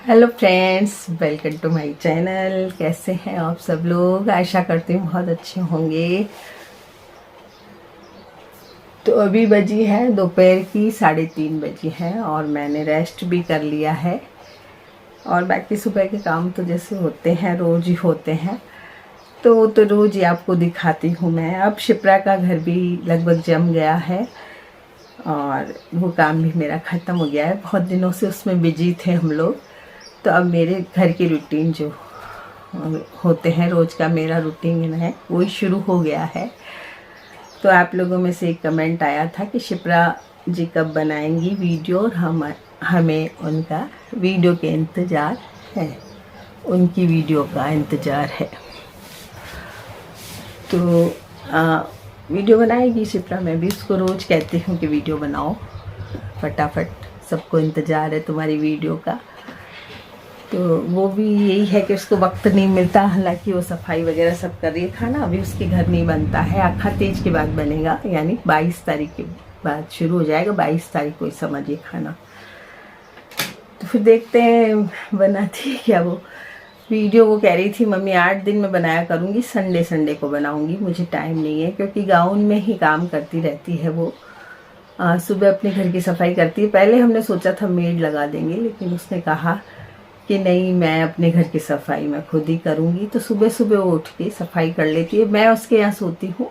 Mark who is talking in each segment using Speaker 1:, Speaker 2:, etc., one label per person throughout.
Speaker 1: Hello friends, welcome to my channel. कैसे हैं आप सब लोग? आशा करती हूँ बहुत अच्छे होंगे। तो अभी बजी है दोपहर की 3:30 बजी है और मैंने रेस्ट भी कर लिया है। और बाकी सुबह के काम तो जैसे होते हैं रोज़ ही होते हैं, तो वो तो रोज़ ही आपको दिखाती हूँ मैं। अब शिप्रा का घर भी लगभग जम गया है और वो काम भी मेरा ख़त्म हो गया है। बहुत दिनों से उसमें बिजी थे हम लोग। तो अब मेरे घर की रूटीन जो होते हैं रोज़ का, मेरा रूटीन है वही शुरू हो गया है। तो आप लोगों में से एक कमेंट आया था कि शिप्रा जी कब बनाएंगी वीडियो, और हमें उनका वीडियो के इंतज़ार है, उनकी वीडियो का इंतज़ार है। तो वीडियो बनाएगी शिप्रा। मैं भी उसको रोज़ कहती हूँ कि वीडियो बनाओ फटाफट, सबको इंतज़ार है तुम्हारी वीडियो का। तो वो भी यही है कि उसको वक्त नहीं मिलता। हालांकि वो सफाई वगैरह सब कर रही है। खाना अभी उसके घर नहीं बनता है, अखा तीज के बाद बनेगा, यानी 22 तारीख के बाद शुरू हो जाएगा। 22 तारीख को ही समझिए खाना। तो फिर देखते हैं बनाती है क्या वो वीडियो। वो कह रही थी मम्मी 8 दिन में बनाया करूँगी, संडे संडे को बनाऊँगी, मुझे टाइम नहीं है, क्योंकि गाउन में ही काम करती रहती है वो। सुबह अपने घर की सफाई करती है। पहले हमने सोचा था मेड लगा देंगे, लेकिन उसने कहा कि नहीं, मैं अपने घर की सफाई मैं खुद ही करूँगी। तो सुबह सुबह वो उठ के सफाई कर लेती है। मैं उसके यहाँ सोती हूँ,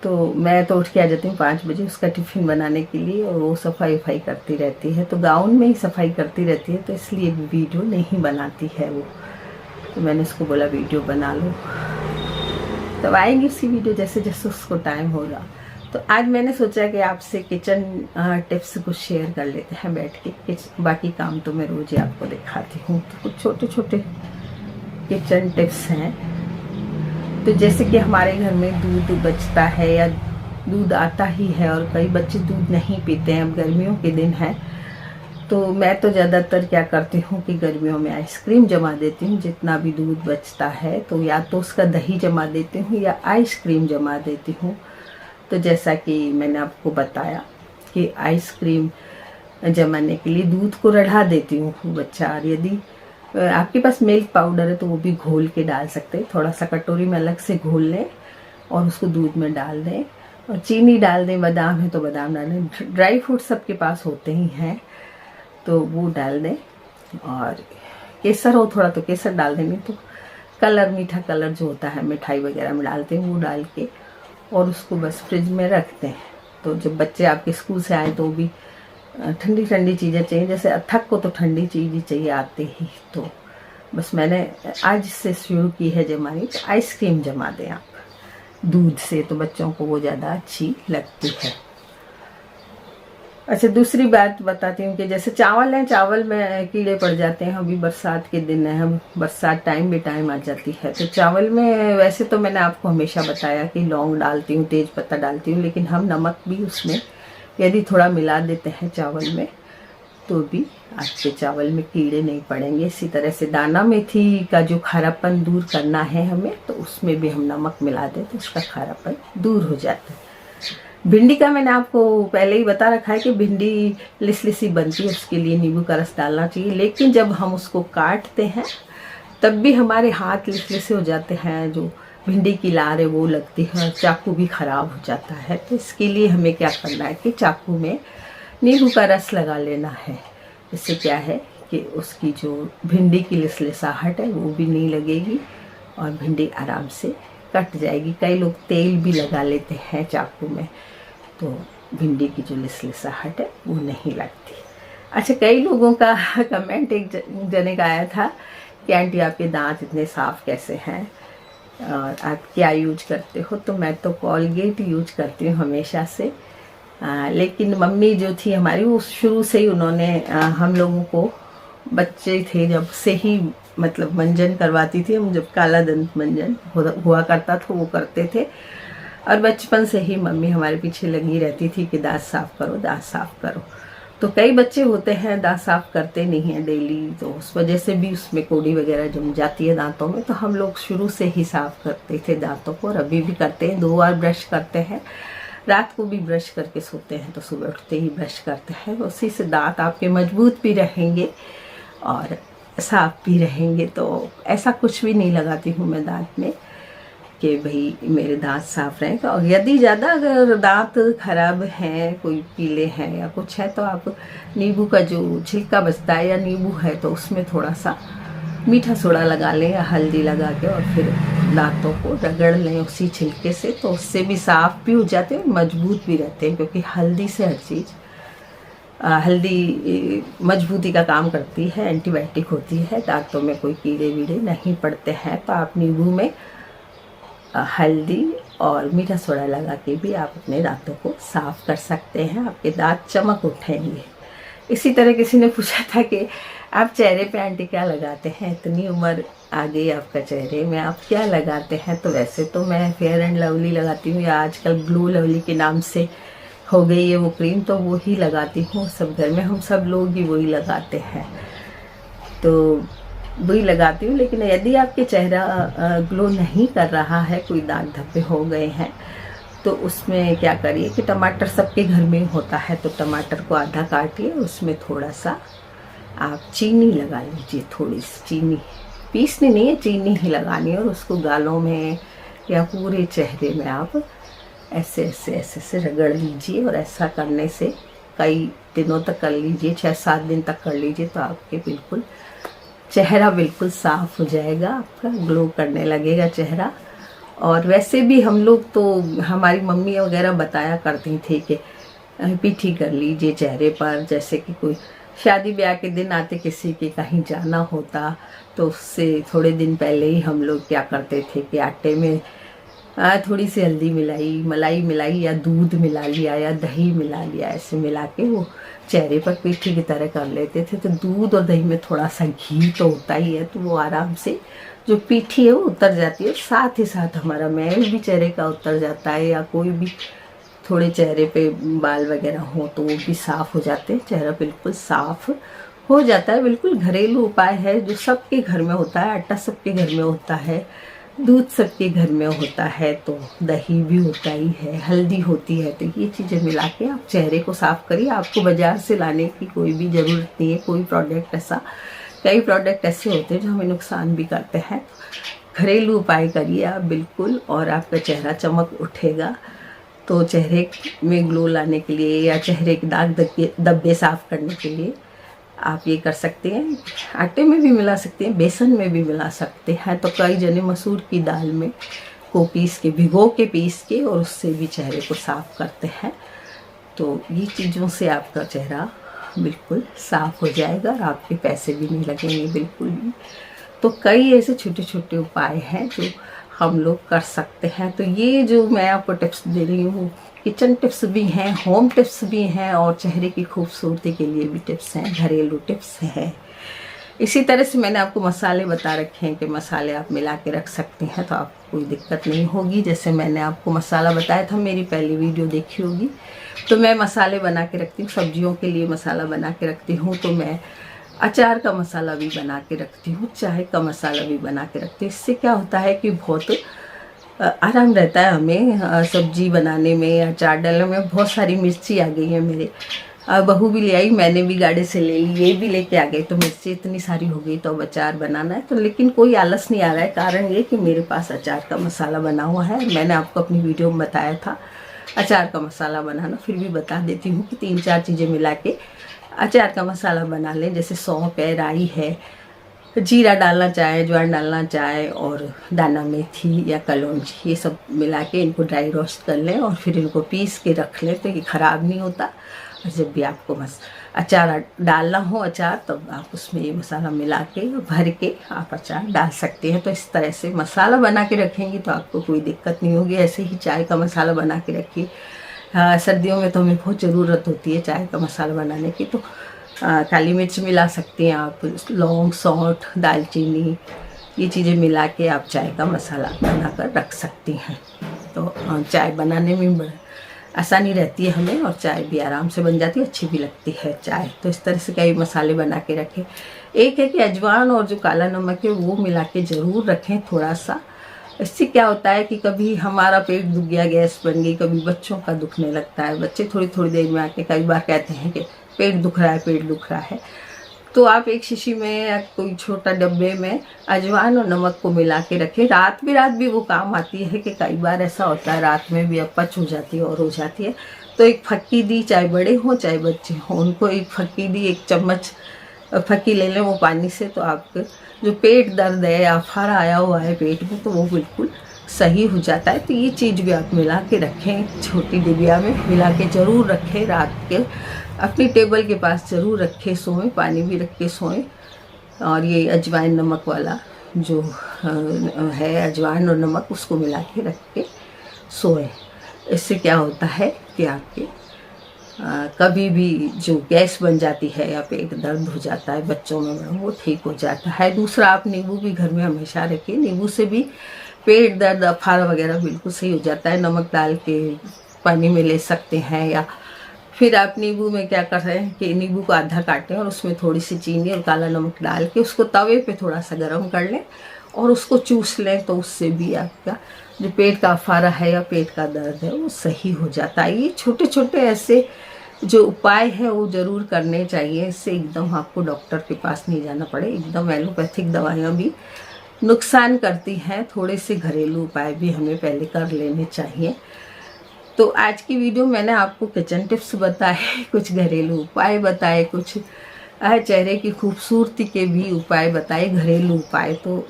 Speaker 1: तो मैं तो उठ के आ जाती हूँ 5 बजे उसका टिफ़िन बनाने के लिए, और वो सफाई वफाई करती रहती है। तो गाउन में ही सफाई करती रहती है, तो इसलिए वीडियो नहीं बनाती है वो। तो मैंने उसको बोला वीडियो बना लो, तब आएंगी उसकी वीडियो जैसे जैसे उसको टाइम होगा। तो आज मैंने सोचा कि आपसे किचन टिप्स कुछ शेयर कर लेते हैं बैठ के। बाकी काम तो मैं रोज़ ही आपको दिखाती हूँ, तो कुछ छोटे छोटे किचन टिप्स हैं। तो जैसे कि हमारे घर में दूध बचता है या दूध आता ही है, और कई बच्चे दूध नहीं पीते हैं। अब गर्मियों के दिन है, तो मैं तो ज़्यादातर क्या करती हूँ कि गर्मियों में आइसक्रीम जमा देती हूँ। जितना भी दूध बचता है तो या तो उसका दही जमा देती हूँ या आइसक्रीम जमा देती हूँ। तो जैसा कि मैंने आपको बताया कि आइसक्रीम जमाने के लिए दूध को रढ़ा देती हूँ बच्चा। और यदि आपके पास मिल्क पाउडर है तो वो भी घोल के डाल सकते हैं। थोड़ा सा कटोरी में अलग से घोल लें और उसको दूध में डाल दें, और चीनी डाल दें। बादाम है तो बादाम डालें, ड्राई फ्रूट सबके पास होते ही हैं तो वो डाल दें। और केसर हो थोड़ा तो केसर डाल दें, नहीं तो कलर, मीठा कलर जो होता है मिठाई वगैरह में डालते हैं, वो डाल के और उसको बस फ्रिज में रखते हैं। तो जब बच्चे आपके स्कूल से आए तो भी ठंडी ठंडी चीज़ें चाहिए। जैसे अथक को तो ठंडी चीज़ ही चाहिए आते ही। तो बस मैंने आज से शुरू की है जमानी। तो आइसक्रीम जमा दें आप दूध से, तो बच्चों को वो ज़्यादा अच्छी लगती है। अच्छा, दूसरी बात बताती हूँ कि जैसे चावल है, चावल में कीड़े पड़ जाते हैं। अभी बरसात के दिन है, हम बरसात टाइम भी टाइम आ जाती है। तो चावल में वैसे तो मैंने आपको हमेशा बताया कि लौंग डालती हूँ, तेज पत्ता डालती हूँ, लेकिन हम नमक भी उसमें यदि थोड़ा मिला देते हैं चावल में, तो भी आपके चावल में कीड़े नहीं पड़ेंगे। इसी तरह से दाना मेथी का जो खारापन दूर करना है हमें, तो उसमें भी हम नमक मिला दें तो उसका खारापन दूर हो जाता है। भिंडी का मैंने आपको पहले ही बता रखा है कि भिंडी लिसलिसी बनती है, उसके लिए नींबू का रस डालना चाहिए। लेकिन जब हम उसको काटते हैं तब भी हमारे हाथ लिसलिसे हो जाते हैं, जो भिंडी की लार है वो लगती है, और चाकू भी ख़राब हो जाता है। तो इसके लिए हमें क्या करना है कि चाकू में नींबू का रस लगा लेना है। इससे क्या है कि उसकी जो भिंडी की लिसलिसाहट है वो भी नहीं लगेगी और भिंडी आराम से कट जाएगी। कई लोग तेल भी लगा लेते हैं चाकू में, तो भिंडी की जो लिसलिसाहट है वो नहीं लगती। अच्छा, कई लोगों का कमेंट एक जने का आया था कि आंटी आपके दांत इतने साफ़ कैसे हैं और आप क्या यूज करते हो। तो मैं तो कॉलगेट यूज करती हूँ हमेशा से। लेकिन मम्मी जो थी हमारी, वो शुरू से ही उन्होंने हम लोगों को, बच्चे थे जब से ही, मतलब मंजन करवाती थी। हम जब काला दंत मंजन हुआ करता था वो करते थे, और बचपन से ही मम्मी हमारे पीछे लगी रहती थी कि दांत साफ करो, दांत साफ करो। तो कई बच्चे होते हैं दांत साफ करते नहीं हैं डेली, तो उस वजह से भी उसमें कोड़ी वगैरह जम जाती है दांतों में। तो हम लोग शुरू से ही साफ करते थे दांतों को, और अभी भी करते हैं। 2 बार ब्रश करते हैं, रात को भी ब्रश करके सोते हैं, तो सुबह उठते ही ब्रश करते हैं। उसी से दांत आपके मजबूत भी रहेंगे और साफ भी रहेंगे। तो ऐसा कुछ भी नहीं लगाती हूँ मैं दांत में कि भाई मेरे दांत साफ रहें। तो यदि ज़्यादा अगर दांत खराब हैं, कोई पीले हैं या कुछ है, तो आप नींबू का जो छिलका बचता है या नींबू है तो उसमें थोड़ा सा मीठा सोडा लगा लें या हल्दी लगा के और फिर दांतों को रगड़ लें उसी छिलके से, तो उससे भी साफ भी हो जाते हैं और मजबूत भी रहते हैं। क्योंकि हल्दी से हर चीज़, हल्दी मजबूती का काम करती है, एंटीबायोटिक होती है, दांतों में कोई कीड़े वीड़े नहीं पड़ते हैं। तो आप नींबू में हल्दी और मीठा सोडा लगा के भी आप अपने दांतों को साफ कर सकते हैं, आपके दांत चमक उठेंगे। इसी तरह किसी ने पूछा था कि आप चेहरे पे आंटी क्या लगाते हैं, इतनी उम्र आ गई आपका चेहरे में, आप क्या लगाते हैं? तो वैसे तो मैं फेयर एंड लवली लगाती हूँ, या आजकल ग्लो लवली के नाम से हो गई है वो क्रीम, तो वो ही लगाती हूँ। सब घर में हम सब लोग ही वही लगाते हैं, तो वही लगाती हूँ। लेकिन यदि आपके चेहरा ग्लो नहीं कर रहा है, कोई दाग धब्बे हो गए हैं, तो उसमें क्या करिए कि टमाटर सबके घर में होता है, तो टमाटर को आधा काटिए, उसमें थोड़ा सा आप चीनी लगा लीजिए, थोड़ी सी चीनी, पीसनी नहीं है, चीनी ही लगानी है, और उसको गालों में या पूरे चेहरे में आप ऐसे ऐसे ऐसे ऐसे रगड़ लीजिए। और ऐसा करने से कई दिनों तक कर लीजिए, 6-7 दिन तक कर लीजिए, तो आपके बिल्कुल चेहरा बिल्कुल साफ हो जाएगा, आपका ग्लो करने लगेगा चेहरा। और वैसे भी हम लोग तो, हमारी मम्मी वगैरह बताया करती थी कि पीठी कर लीजिए चेहरे पर, जैसे कि कोई शादी ब्याह के दिन आते, किसी के कहीं जाना होता, तो उससे थोड़े दिन पहले ही हम लोग क्या करते थे कि आटे में थोड़ी सी हल्दी मिलाई, मलाई मिलाई, या दूध मिला लिया या दही मिला लिया, ऐसे मिला के वो चेहरे पर पीठी की तरह कर लेते थे। तो दूध और दही में थोड़ा सा घी तो होता ही है, तो वो आराम से जो पीठी है वो उतर जाती है। साथ ही साथ हमारा मैल भी चेहरे का उतर जाता है, या कोई भी थोड़े चेहरे पे बाल वगैरह हो तो वो भी साफ़ हो जाते हैं, चेहरा बिल्कुल साफ़ हो जाता है। बिल्कुल घरेलू उपाय है जो सबके घर में होता है। आटा सबके घर में होता है, दूध सबके घर में होता है, तो दही भी होता ही है, हल्दी होती है। तो ये चीज़ें मिला के आप चेहरे को साफ़ करिए। आपको बाज़ार से लाने की कोई भी ज़रूरत नहीं है। कोई प्रोडक्ट ऐसा, कई प्रोडक्ट ऐसे होते हैं जो हमें नुकसान भी करते हैं। घरेलू उपाय करिए आप बिल्कुल, और आपका चेहरा चमक उठेगा। तो चेहरे में ग्लो लाने के लिए या चेहरे के दाग धब्बे साफ़ करने के लिए आप ये कर सकते हैं। आटे में भी मिला सकते हैं, बेसन में भी मिला सकते हैं। तो कई जने मसूर की दाल में को पीस के, भिगो के पीस के, और उससे भी चेहरे को साफ़ करते हैं। तो ये चीज़ों से आपका चेहरा बिल्कुल साफ़ हो जाएगा और आपके पैसे भी नहीं लगेंगे बिल्कुल भी। तो कई ऐसे छोटे छोटे उपाय हैं जो हम लोग कर सकते हैं। तो ये जो मैं आपको टिप्स दे रही हूँ, किचन टिप्स भी हैं, होम टिप्स भी हैं, और चेहरे की खूबसूरती के लिए भी टिप्स हैं, घरेलू टिप्स हैं। इसी तरह से मैंने आपको मसाले बता रखे हैं कि मसाले आप मिला के रख सकते हैं, तो आपको कोई दिक्कत नहीं होगी। जैसे मैंने आपको मसाला बताया था, मेरी पहली वीडियो देखी होगी, तो मैं मसाले बना के रखती हूँ, सब्जियों के लिए मसाला बना के रखती हूँ। तो मैं अचार का मसाला भी बना के रखती हूँ, चाय का मसाला भी बना के रखती हूँ। इससे क्या होता है कि बहुत आराम रहता है हमें सब्जी बनाने में, अचार डालने में। बहुत सारी मिर्ची आ गई है मेरे, बहू भी ले आई, मैंने भी गाड़ी से ले ली, ये भी लेके आ गई, तो मिर्ची इतनी सारी हो गई, तो अब अचार बनाना है। तो लेकिन कोई आलस नहीं आ रहा है, कारण ये कि मेरे पास अचार का मसाला बना हुआ है। मैंने आपको अपनी वीडियो में बताया था अचार का मसाला बनाना, फिर भी बता देती हूँ कि 3-4 चीज़ें मिला के अचार का मसाला बना लें। जैसे सौंफ है, राई है, जीरा डालना चाहे, ज्वाइन डालना चाहे, और दाना मेथी या कलौंजी, ये सब मिला के इनको ड्राई रोस्ट कर लें और फिर इनको पीस के रख लें, तो ये ख़राब नहीं होता। और जब भी आपको अचार डालना हो अचार, तब आप उसमें ये मसाला मिला के भर के आप अचार डाल सकते हैं। तो इस तरह से मसाला बना के रखेंगी तो आपको कोई दिक्कत नहीं होगी। ऐसे ही चाय का मसाला बना के रखिए। सर्दियों में तो हमें बहुत ज़रूरत होती है चाय का मसाला बनाने की, तो काली मिर्च मिला सकते हैं आप, लौंग, सौंठ, दालचीनी, ये चीज़ें मिला के आप चाय का मसाला बनाकर रख सकती हैं। तो चाय बनाने में बड़ा आसानी रहती है हमें, और चाय भी आराम से बन जाती है, अच्छी भी लगती है चाय। तो इस तरह से कई मसाले बना के रखें। एक है कि अजवाइन और जो काला नमक है वो मिला के ज़रूर रखें थोड़ा सा। इससे क्या होता है कि कभी हमारा पेट दुख गया, गैस बन गई, कभी बच्चों का दुखने लगता है। बच्चे थोड़ी थोड़ी देर में आके कई बार कहते हैं कि पेट दुख रहा है, पेट दुख रहा है। तो आप एक शीशी में या कोई छोटा डब्बे में अजवाइन और नमक को मिला के रखें। रात भी वो काम आती है कि कई बार ऐसा होता है रात में भी अपच हो जाती है और हो जाती है, तो एक फक्की दी, चाहे बड़े हों चाहे बच्चे हों, उनको एक फक्की दी, 1 चम्मच फक्की ले लें वो पानी से, तो आपके जो पेट दर्द है या फारा आया हुआ है पेट में तो वो बिल्कुल सही हो जाता है। तो ये चीज़ भी आप मिला के रखें, छोटी डिबिया में मिला के ज़रूर रखें, रात के अपनी टेबल के पास ज़रूर रखें, सोएं, पानी भी रख के सोएं। और ये अजवाइन नमक वाला जो है, अजवाइन और नमक, उसको मिला के रख के सोएं। इससे क्या होता है कि आपके कभी भी जो गैस बन जाती है या पेट दर्द हो जाता है बच्चों में, वो ठीक हो जाता है। दूसरा, आप नींबू भी घर में हमेशा रखिए, नींबू से भी पेट दर्द, अफारा वगैरह बिल्कुल सही हो जाता है। नमक डाल के पानी में ले सकते हैं, या फिर आप नींबू में क्या कर रहे हैं कि नींबू को आधा काटें और उसमें थोड़ी सी चीनी और काला नमक डाल के उसको तवे पे थोड़ा सा गर्म कर लें और उसको चूस लें, तो उससे भी आपका जो पेट का अफारा है या पेट का दर्द है वो सही हो जाता है। ये छोटे छोटे ऐसे जो उपाय हैं वो ज़रूर करने चाहिए। इससे एकदम आपको डॉक्टर के पास नहीं जाना पड़े, एकदम एलोपैथिक दवाइयाँ भी नुकसान करती हैं, थोड़े से घरेलू उपाय भी हमें पहले कर लेने चाहिए। तो आज की वीडियो मैंने आपको किचन टिप्स बताए, कुछ घरेलू उपाय बताए, कुछ चेहरे की खूबसूरती के भी उपाय बताए, घरेलू उपाय। तो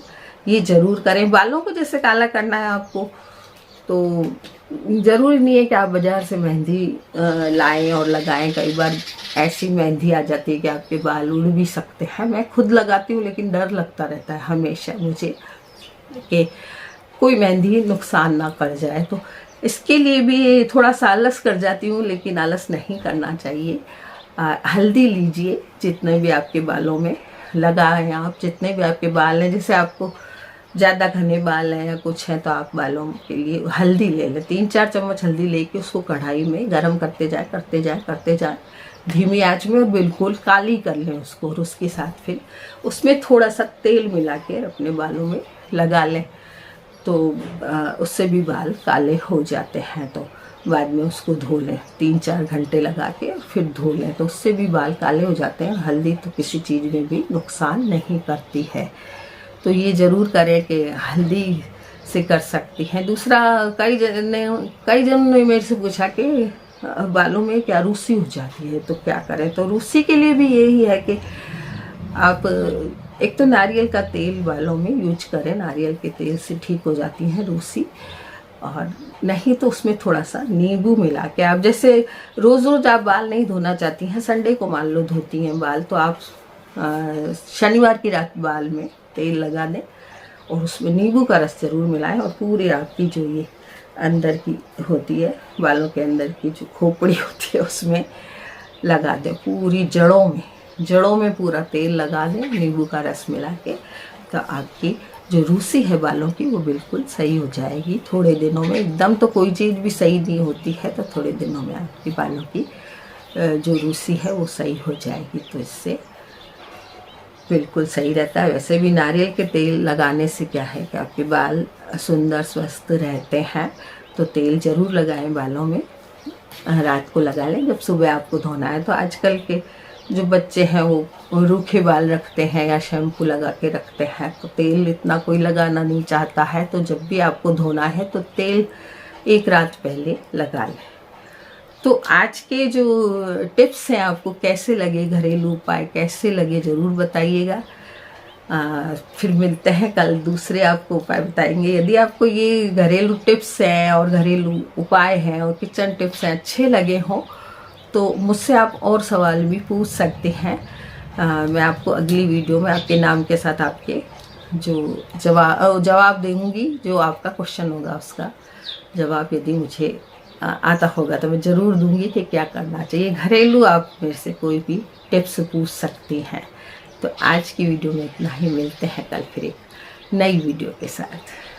Speaker 1: ये ज़रूर करें। बालों को जैसे काला करना है आपको, तो ज़रूरी नहीं है कि आप बाज़ार से मेहंदी लाएं और लगाएं। कई बार ऐसी मेहंदी आ जाती है कि आपके बाल उड़ भी सकते हैं। मैं खुद लगाती हूँ, लेकिन डर लगता रहता है हमेशा मुझे कि कोई मेहंदी नुकसान ना कर जाए, तो इसके लिए भी थोड़ा सा आलस कर जाती हूँ, लेकिन आलस नहीं करना चाहिए। हल्दी लीजिए, जितने भी आपके बालों में लगाएं आप, जितने भी आपके बाल हैं, जैसे आपको ज़्यादा घने बाल हैं या कुछ हैं तो आप बालों के लिए हल्दी ले लें। 3-4 चम्मच हल्दी लेके उसको कढ़ाई में गरम करते जाए धीमी आंच में, और बिल्कुल काली कर लें उसको। और उसके साथ फिर उसमें थोड़ा सा तेल मिला के अपने बालों में लगा लें, तो उससे भी बाल काले हो जाते हैं। तो बाद में उसको धो लें, 3-4 घंटे लगा के फिर धो लें, तो उससे भी बाल काले हो जाते हैं। हल्दी तो किसी चीज़ में भी नुकसान नहीं करती है, तो ये ज़रूर करें कि हल्दी से कर सकती हैं। दूसरा, कई जनों ने मेरे से पूछा कि बालों में क्या रूसी हो जाती है तो क्या करें। तो रूसी के लिए भी यही है कि आप एक तो नारियल का तेल बालों में यूज करें, नारियल के तेल से ठीक हो जाती हैं रूसी। और नहीं तो उसमें थोड़ा सा नींबू मिला के, आप जैसे रोज़ रोज़ आप बाल नहीं धोना चाहती हैं, संडे को मान लो धोती हैं बाल, तो आप शनिवार की रात बाल में तेल लगा दें और उसमें नींबू का रस ज़रूर मिलाएं, और पूरे आपकी जो ये अंदर की होती है, बालों के अंदर की जो खोपड़ी होती है उसमें लगा दें, पूरी जड़ों में पूरा तेल लगा दें नींबू का रस मिला के। तो आपकी जो रूसी है बालों की वो बिल्कुल सही हो जाएगी थोड़े दिनों में। एकदम तो कोई चीज़ भी सही नहीं होती है, तो थोड़े दिनों में आपकी बालों की जो रूसी है वो सही हो जाएगी। तो इससे बिल्कुल सही रहता है। वैसे भी नारियल के तेल लगाने से क्या है कि आपके बाल सुंदर स्वस्थ रहते हैं। तो तेल ज़रूर लगाएं बालों में, रात को लगा लें जब सुबह आपको धोना है। तो आजकल के जो बच्चे हैं वो रूखे बाल रखते हैं या शैम्पू लगा के रखते हैं, तो तेल इतना कोई लगाना नहीं चाहता है। तो जब भी आपको धोना है तो तेल एक रात पहले लगा लें। तो आज के जो टिप्स हैं आपको कैसे लगे, घरेलू उपाय कैसे लगे ज़रूर बताइएगा। फिर मिलते हैं कल, दूसरे आपको उपाय बताएंगे। यदि आपको ये घरेलू टिप्स हैं और घरेलू उपाय हैं और किचन टिप्स हैं अच्छे लगे हों तो मुझसे आप और सवाल भी पूछ सकते हैं। मैं आपको अगली वीडियो में आपके नाम के साथ आपके जो जवाब दूँगी, जो आपका क्वेश्चन होगा उसका जवाब यदि मुझे आता होगा तो मैं ज़रूर दूंगी कि क्या करना चाहिए। घरेलू आप मेरे से कोई भी टिप्स पूछ सकती हैं। तो आज की वीडियो में इतना ही, मिलते हैं कल फिर एक नई वीडियो के साथ।